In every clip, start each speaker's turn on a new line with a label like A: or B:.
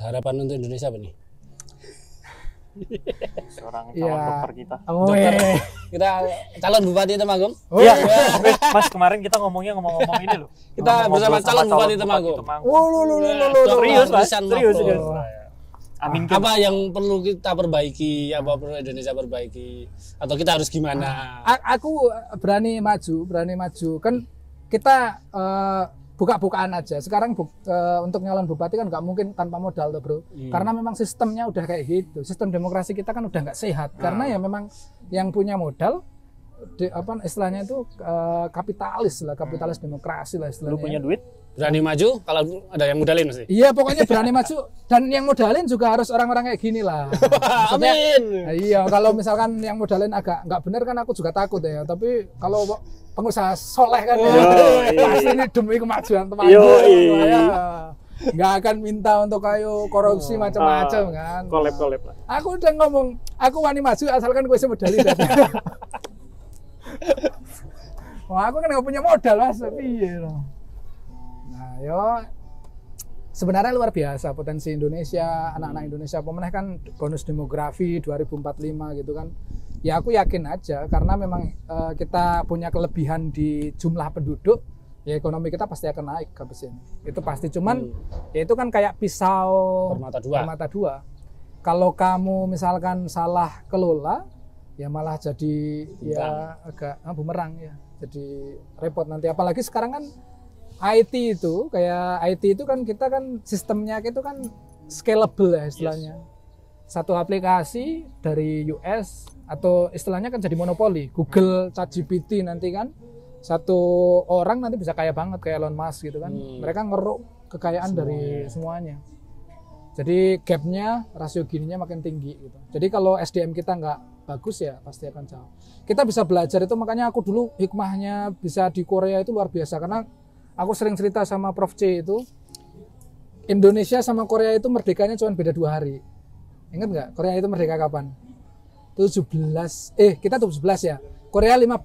A: harapan untuk Indonesia apa nih?
B: Seorang calon dokter kita.
A: Kita calon Bupati Temanggung.
B: Iya, Mas kemarin kita ngomong ini loh.
A: Kita bersama calon Bupati Temanggung.
B: Serius, Mas. Serius.
A: Amin. Apa yang perlu kita perbaiki, apa perlu Indonesia perbaiki, atau kita harus gimana?
C: Aku berani maju. Kan kita buka-bukaan aja. Sekarang untuk nyalon bupati kan nggak mungkin tanpa modal tuh bro. Karena memang sistemnya udah kayak gitu. Sistem demokrasi kita kan udah nggak sehat. Karena ya memang yang punya modal, istilahnya itu kapitalis demokrasi lah istilahnya.
B: Lu punya duit?
A: Berani maju kalau ada yang modalin mesti.
C: Iya pokoknya berani maju. Dan yang modalin juga harus orang-orang kayak gini lah.
A: Amin.
C: Iya kalau misalkan yang modalin agak nggak bener kan aku juga takut ya. Tapi kalau pengusaha soleh kan pasti ini demi kemajuan Temanggung ya nggak akan minta untuk kayu korupsi macam-macam kan.
B: Kolab lah.
C: Aku udah ngomong aku wani maju asalkan gue bisa medali. Wah aku kan nggak punya modal mas tapi iya. Nah yo sebenarnya luar biasa potensi Indonesia, anak-anak Indonesia pemenang kan bonus demografi 2045 gitu kan. Ya aku yakin aja karena memang kita punya kelebihan di jumlah penduduk, ya ekonomi kita pasti akan naik habis ini. Itu pasti cuman ya itu kan kayak pisau bermata dua. Kalau kamu misalkan salah kelola, ya malah jadi ya agak bumerang ya. Jadi repot nanti apalagi sekarang kan IT itu kan kita kan sistemnya itu kan scalable ya istilahnya. Satu aplikasi dari US atau istilahnya kan jadi monopoli. Google, ChatGPT nanti kan satu orang nanti bisa kaya banget kayak Elon Musk gitu kan. Mereka ngeruk kekayaan dari semuanya. Jadi gapnya, rasio gininya makin tinggi gitu. Jadi kalau SDM kita nggak bagus ya pasti akan jauh. Kita bisa belajar itu makanya aku dulu hikmahnya bisa di Korea itu luar biasa karena aku sering cerita sama Prof C itu Indonesia sama Korea itu merdekanya cuma beda 2 hari. Ingat nggak Korea itu merdeka kapan? 17 kita 17 ya. Korea 15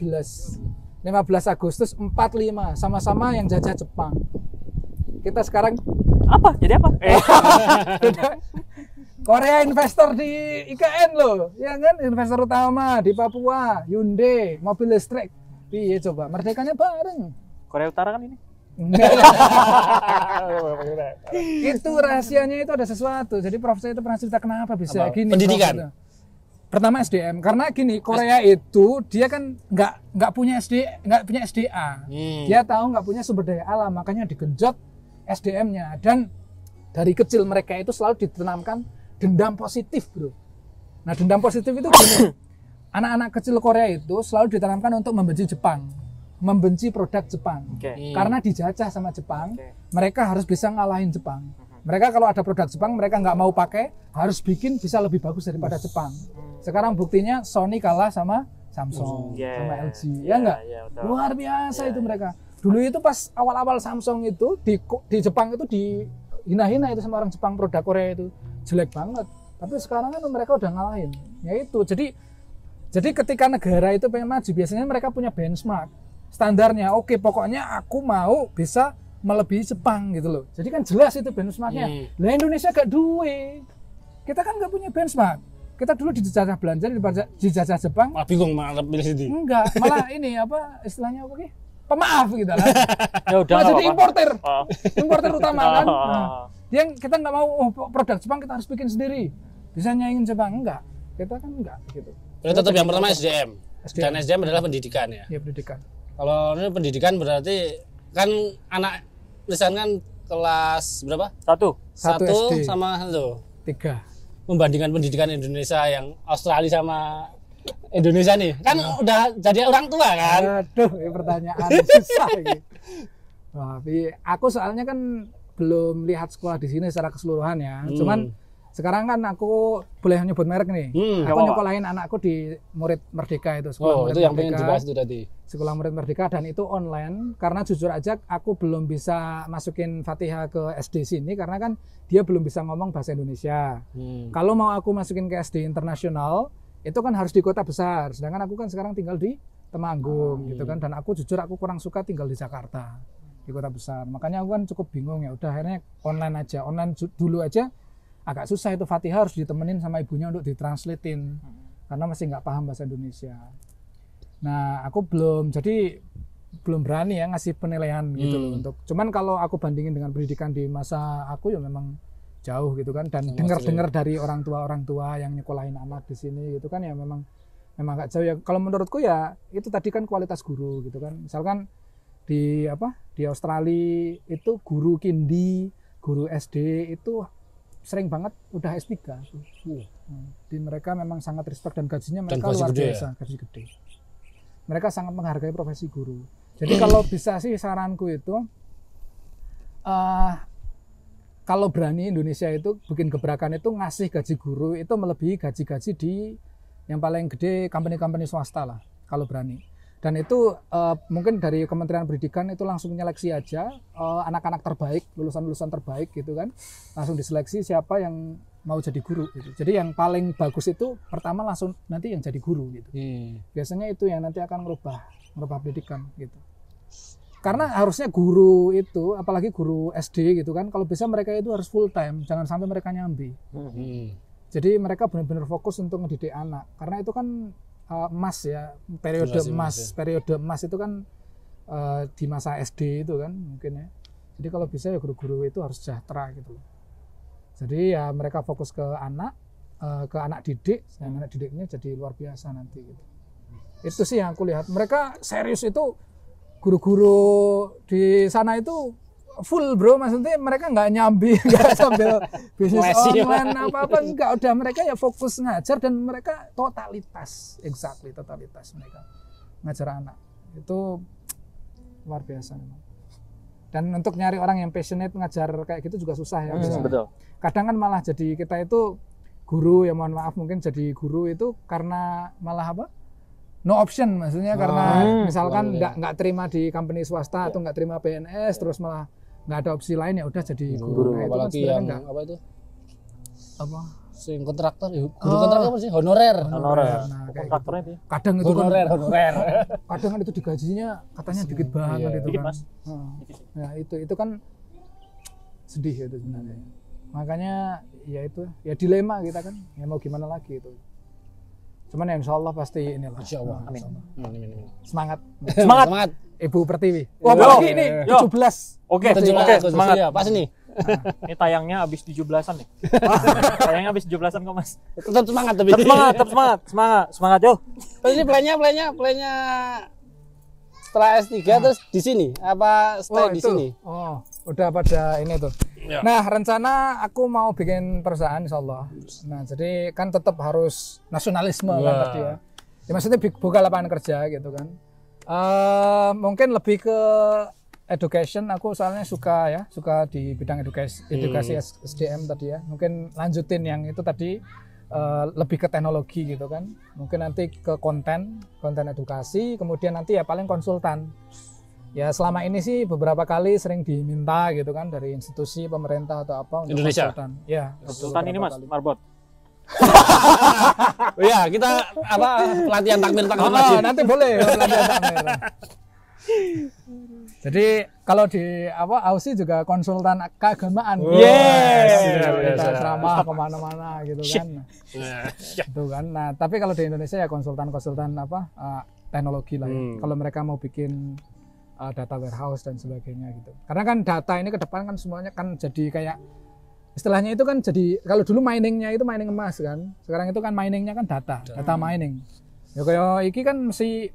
C: Agustus 45 sama-sama yang jajah Jepang. Kita sekarang
B: apa? Jadi apa?
C: Korea investor di IKN loh, ya kan investor utama di Papua, Hyundai, mobil listrik. Iya coba merdekanya bareng.
B: Korea Utara kan ini?
C: Itu rahasianya itu ada sesuatu. Jadi Prof saya itu pernah cerita kenapa bisa gini.
A: Pendidikan.
C: Pertama SDM karena gini Korea itu dia kan nggak punya SDA. Dia tahu nggak punya sumber daya alam makanya digenjot SDM-nya dan dari kecil mereka itu selalu ditanamkan dendam positif bro. Nah dendam positif itu gini. Anak-anak kecil Korea itu selalu ditanamkan untuk membenci Jepang. Membenci produk Jepang karena dijajah sama Jepang, mereka harus bisa ngalahin Jepang. Mereka kalau ada produk Jepang mereka nggak mau pakai, harus bikin bisa lebih bagus daripada Jepang. Sekarang buktinya Sony kalah sama Samsung, sama LG, ya nggak? Luar biasa itu mereka. Dulu itu pas awal-awal Samsung itu di Jepang itu dihina-hina itu sama orang Jepang produk Korea itu jelek banget. Tapi sekarang kan mereka udah ngalahin. Ya itu. Jadi ketika negara itu pengen maju biasanya mereka punya benchmark. Standarnya oke pokoknya aku mau bisa melebihi Jepang gitu loh. Jadi kan jelas itu benchmarknya. Lah Indonesia gak duwe. Kita kan gak punya benchmark. Kita dulu dijajah Belanda, dijajah Jepang.
A: Bingung malah pilih sini.
C: Enggak, malah ini apa istilahnya apa sih? Pemaaf gitu lah.
B: Ya udah.
C: Jadi importer utama kan. Yang kita nggak mau produk Jepang kita harus bikin sendiri. Bisa nyaingin Jepang enggak? Kita kan enggak gitu.
A: Tetap yang pertama SDM. Dan SDM adalah pendidikan ya.
C: Iya pendidikan.
A: Kalau ini pendidikan berarti kan anak lisan kan kelas berapa? 1 sama
C: 3.
A: Membandingkan pendidikan Indonesia yang Australia sama Indonesia nih kan udah jadi orang tua kan.
C: Aduh, ini pertanyaan susah ini. Tapi aku soalnya kan belum lihat sekolah di sini secara keseluruhan ya. Cuman sekarang kan aku boleh nyebut merek nih. Aku nyekolahin anakku di Murid Merdeka itu sekolah Murid
A: itu yang
C: Merdeka.
A: pengen dibahas itu tadi.
C: Sekolah Murid Merdeka dan itu online karena jujur aja aku belum bisa masukin Fatihah ke SD sini karena kan dia belum bisa ngomong bahasa Indonesia. Kalau mau aku masukin ke SD internasional itu kan harus di kota besar. Sedangkan aku kan sekarang tinggal di Temanggung gitu kan dan aku jujur aku kurang suka tinggal di Jakarta di kota besar. Makanya aku kan cukup bingung ya udah akhirnya online aja. Online dulu aja agak susah itu Fatihah harus ditemenin sama ibunya untuk ditranslatein karena masih nggak paham bahasa Indonesia. Nah aku belum berani ya ngasih penilaian gitu loh untuk. Cuman kalau aku bandingin dengan pendidikan di masa aku ya memang jauh gitu kan, dan dengar dari orang tua yang nyekolahin anak di sini gitu kan ya memang agak jauh ya. Kalau menurutku ya itu tadi kan kualitas guru gitu kan. Misalkan di Australia itu guru kindi, guru SD itu sering banget udah S3. Di mereka memang sangat respect dan gajinya mereka luar biasa, gaji gede. Mereka sangat menghargai profesi guru. Jadi kalau bisa sih saranku itu kalau berani Indonesia itu bikin gebrakan itu ngasih gaji guru itu melebihi gaji-gaji di yang paling gede company-company swasta lah kalau berani. Dan itu mungkin dari Kementerian Pendidikan itu langsung nyeleksi aja anak-anak terbaik, lulusan-lulusan terbaik gitu kan. Langsung diseleksi siapa yang mau jadi guru gitu. Jadi yang paling bagus itu pertama langsung nanti yang jadi guru gitu. Biasanya itu yang nanti akan merubah pendidikan gitu. Karena harusnya guru itu, apalagi guru SD gitu kan, kalau bisa mereka itu harus full time, jangan sampai mereka nyambi. Jadi mereka benar-benar fokus untuk mendidik anak. Karena itu kan emas ya, periode emas itu kan di masa SD itu kan mungkin ya. Jadi kalau bisa ya guru-guru itu harus sejahtera gitu loh. Jadi ya mereka fokus ke anak didik, dan anak didiknya jadi luar biasa nanti gitu. Itu sih yang aku lihat. Mereka serius itu, guru-guru di sana itu full bro, maksudnya mereka nggak nyambi, nggak sambil bisnis online apa-apa, enggak, udah mereka ya fokus ngajar dan mereka totalitas mereka ngajar anak itu luar biasa memang. Dan untuk nyari orang yang passionate ngajar kayak gitu juga susah ya.
B: Betul.
C: Kadang kan malah jadi kita itu guru ya, mohon maaf mungkin jadi guru itu karena malah apa? No option, maksudnya karena misalkan nggak terima di company swasta atau nggak terima PNS terus malah nggak ada opsi lain ya udah jadi guru. Nah,
A: apalagi yang
C: enggak.
A: apa itu?
C: Apa?
A: Sing kontraktor, guru kontraktor apa sih? Honorer.
C: Nah,
B: kontraktornya itu.
C: Kadang itu
A: honorer.
C: Kadang kan itu digajinya katanya dikit banget itu
B: dikit,
C: kan.
B: Mas.
C: Nah, itu kan sedih itu sebenarnya. Makanya ya itu ya dilema kita kan. Ya mau gimana lagi itu. Cuman ya insya Allah pasti inilah.
A: Insya Allah.
B: Amin.
C: Semangat.
B: Semangat.
C: Ibu Pertiwi.
B: Wah,
C: apalagi ini 17.
B: Oke,
A: semangat. Ya, pas nih.
B: Ini tayangnya habis 17-an nih. Tayangnya habis 17-an kok, Mas.
A: Tetap semangat tapi.
B: Tetap semangat yo.
A: Terus ini plannya setelah S3 terus di sini apa stay di sini?
C: Oh, udah pada ini tuh. Ya. Nah, rencana aku mau bikin perusahaan insyaallah. Nah, jadi kan tetap harus nasionalisme kan tadi ya. Ya maksudnya buka lapangan kerja gitu kan. Mungkin lebih ke education, aku soalnya suka di bidang edukasi SDM tadi ya. Mungkin lanjutin yang itu tadi lebih ke teknologi gitu kan. Mungkin nanti ke konten edukasi, kemudian nanti ya paling konsultan. Ya selama ini sih beberapa kali sering diminta gitu kan dari institusi pemerintah atau apa untuk
A: Indonesia.
C: Konsultan. Ya,
B: konsultan ini Mas, Marbot.
A: Oh ya, kita pelatihan takmir
C: nanti boleh pelatihan takmir. Jadi kalau di Aussie juga konsultan keagamaan. Kita ceramah kemana-mana gitu kan. Itu kan. Nah, tapi kalau di Indonesia ya konsultan teknologi lah ya. Kalau mereka mau bikin data warehouse dan sebagainya gitu. Karena kan data ini ke depan kan semuanya kan jadi kayak istilahnya itu kan jadi kalau dulu miningnya itu mining emas kan. Sekarang itu kan miningnya kan data mining. Ya kayak iki kan mesti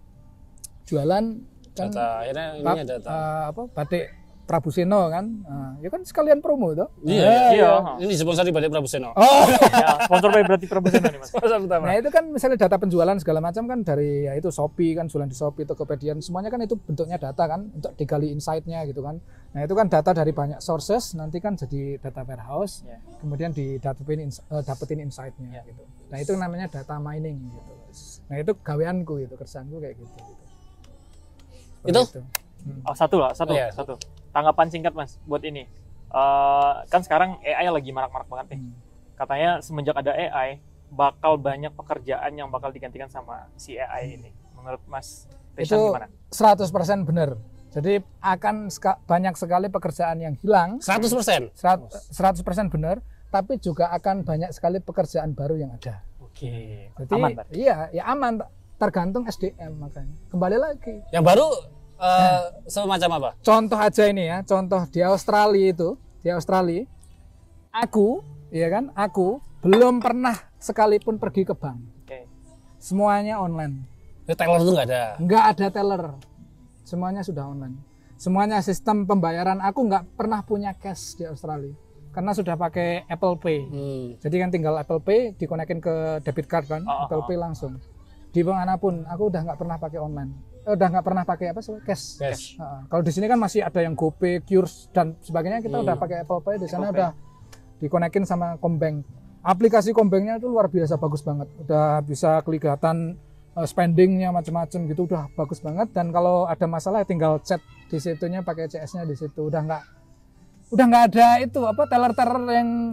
C: jualan kan
A: data, akhirnya data.
C: Batik Prabu Seno kan, ya kan sekalian promo tuh.
A: Iya. Ini sponsor di Batik Prabu Seno.
B: Ya, sponsor berarti Prabu Seno nih Mas.
C: Nah itu kan misalnya data penjualan segala macam kan dari ya itu Shopee kan, jualan di Shopee, Tokopedia, semuanya kan itu bentuknya data kan untuk digali insight-nya gitu kan. Nah itu kan data dari banyak sources nanti kan jadi data warehouse, kemudian dapetin insight-nya gitu. Nah itu namanya data mining gitu. Nah itu gaweanku itu, kerjaanku kayak gitu.
A: Itu?
B: Satu. Tanggapan singkat Mas buat ini. Kan sekarang AI lagi marak-marak banget nih. Katanya semenjak ada AI bakal banyak pekerjaan yang bakal digantikan sama si AI ini. Menurut Mas Rishan gimana?
C: 100% benar. Jadi akan banyak sekali pekerjaan yang hilang.
A: 100%?
C: 100% benar. tapi juga akan banyak sekali pekerjaan baru yang ada.
B: Oke.
C: Jadi
B: Aman,
C: iya, ya aman, tergantung SDM makanya. Kembali lagi.
A: Yang baru semacam apa?
C: Contoh aja ini ya, contoh di Australia itu, di Australia, aku belum pernah sekalipun pergi ke bank.
B: Oke.
C: Semuanya online.
A: Teller tuh nggak ada.
C: Nggak ada teller, semuanya sudah online. Semuanya sistem pembayaran, aku nggak pernah punya cash di Australia karena sudah pakai Apple Pay. Jadi kan tinggal Apple Pay dikonekin ke debit card kan, Apple Pay langsung. Di manapun aku udah nggak pernah pakai online, udah nggak pernah pakai apa sih cash. Kalau di sini kan masih ada yang GoPay, Qrs dan sebagainya, kita udah pakai Apple Pay. Di sana udah dikonekin sama Combank. Aplikasi Combanknya itu luar biasa bagus banget, udah bisa kelihatan spendingnya macam-macam gitu, udah bagus banget. Dan kalau ada masalah tinggal chat di situnya pakai CS-nya di situ, udah nggak ada itu apa teller-teller yang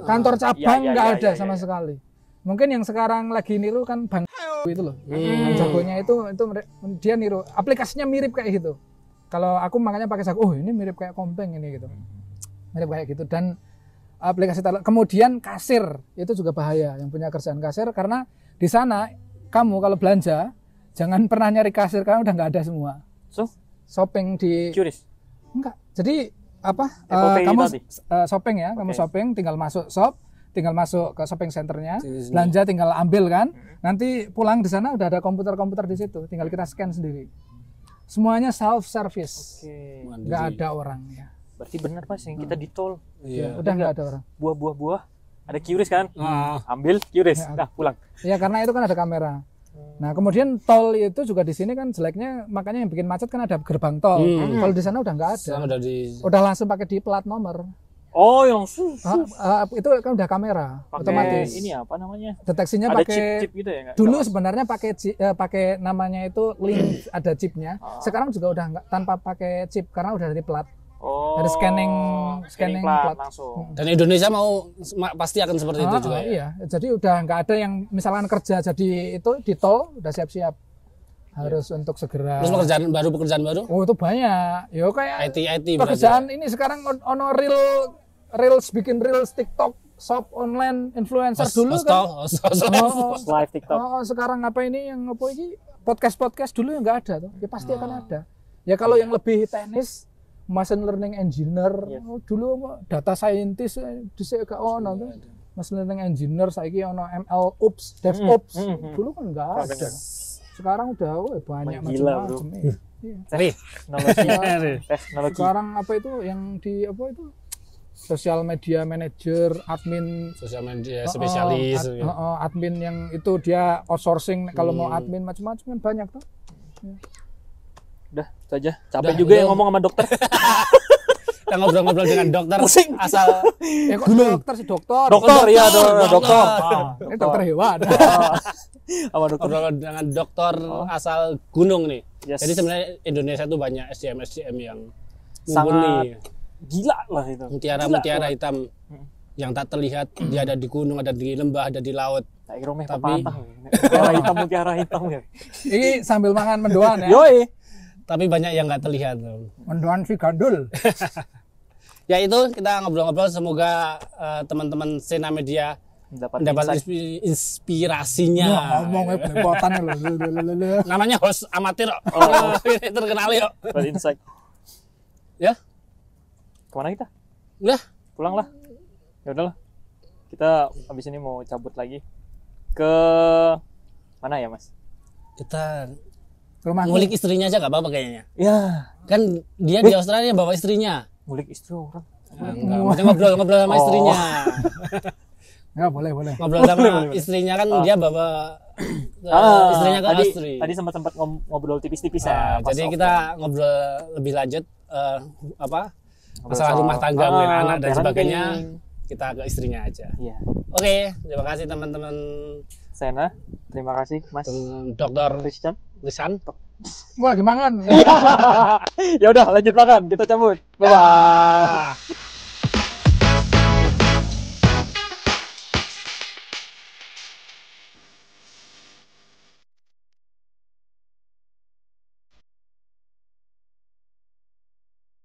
C: kantor cabang, nggak ada sama sekali. Mungkin yang sekarang lagi niru kan bank itu loh, yang jagonya itu dia niru aplikasinya mirip kayak gitu. Kalau aku makanya pakai jago, oh ini mirip kayak Combank ini gitu, mirip kayak gitu. Dan aplikasi teller, kemudian kasir itu juga bahaya yang punya kerjaan kasir, karena di sana kamu kalau belanja jangan pernah nyari kasir karena udah nggak ada semua.
B: So
C: shopping di
B: curious
C: enggak, jadi apa
B: kamu
C: shopping ya, kamu shopping tinggal masuk shop, tinggal masuk ke shopping centernya, belanja tinggal ambil kan, nanti pulang di sana udah ada komputer di situ, tinggal kita scan sendiri, semuanya self service. Nggak ada orang ya.
B: Berarti benar Mas, yang kita di tol
C: udah nggak ada orang.
B: Buah ada QRIS kan, ambil QRIS, nah pulang.
C: Ya karena itu kan ada kamera. Nah kemudian tol itu juga di sini kan jeleknya, makanya yang bikin macet kan ada gerbang tol. Kalau di sana udah nggak ada, udah langsung pakai di plat nomor.
B: Oh yang
C: itu kan udah kamera otomatis.
B: Ini apa namanya?
C: Deteksinya
B: ada
C: pakai
B: chip gitu ya?
C: Dulu sebenarnya pakai namanya itu link, ada chipnya. Sekarang juga udah nggak, tanpa pakai chip karena udah dari plat. Dari scanning plat
B: langsung.
A: Dan Indonesia pasti akan seperti itu juga.
C: Iya, jadi udah nggak ada yang misalkan kerja jadi itu di tol udah siap-siap harus untuk segera.
A: Terus pekerjaan baru?
C: Oh itu banyak. Yo kayak
A: IT
C: pekerjaan ini sekarang ono reels bikin reels TikTok shop online influencer dulu kan.
B: Live TikTok.
C: Sekarang apa ini yang apa ini podcast dulu yang nggak ada tuh. Ya pasti akan ada. Ya kalau yang lebih teknis, machine learning engineer, dulu data scientist dhisik gak ono tuh. Machine learning engineer saiki ono ML ops, DevOps. Dulu kan enggak ada. Sekarang udah banyak macam-macam.
B: Teknologi.
C: Sekarang apa itu yang di apa itu? Sosial media manager, admin
A: sosial media spesialis,
C: admin yang itu dia outsourcing. Kalau mau admin macam-macam kan banyak tuh.
B: Udah, itu aja. Capek juga yang ngomong sama dokter.
A: Kita ngobrol-ngobrol dengan dokter.
B: Pusing.
A: Asal
C: kok dokter sih dokter.
B: Dokter.
C: Ini dokter hewan.
B: Sama dokter.
A: Ngobrol dengan dokter asal gunung nih.
B: Yes.
A: Jadi sebenarnya Indonesia tuh banyak SDM yang
B: sangat gila lah itu.
A: Mutiara hitam yang tak terlihat. Dia ada di gunung, ada di lembah, ada di laut.
B: Tapi mutiara hitam ya.
C: Ini sambil makan mendoan ya.
B: Yoi.
A: Tapi banyak yang nggak terlihat.
C: Mendoan si gandul.
A: Ya itu kita ngobrol-ngobrol, semoga teman-teman Sena Media mendapat inspirasinya.
C: Ngomongnya belepotan loh.
A: Namanya host amatir. Terkenal yuk.
B: Insight.
A: Ya.
B: Kemana kita?
A: Udah.
B: Pulang lah. Ya udahlah. Kita habis ini mau cabut lagi ke mana ya Mas?
A: Kita
C: rumah
A: ngulik istrinya aja nggak apa-apa kayaknya.
B: Ya.
A: Kan dia di Australia bawa istrinya.
B: Ngulik istri orang.
A: Enggak, ngobrol sama istrinya.
C: Ya boleh.
A: Ngobrol sama istrinya kan dia bawa istrinya ke Australia.
B: Tadi sempat ngobrol tipis-tipis ya.
A: Jadi kita ngobrol lebih lanjut masalah rumah tangga, mungkin anak dan sebagainya. Kita ke istrinya aja.
B: Iya.
A: Oke, terima kasih teman-teman
B: Sena. Terima kasih Mas
A: Dokter
B: Lisan.
C: Wah, gimana?
B: Ya udah lanjut makan, kita cabut. Bye bye.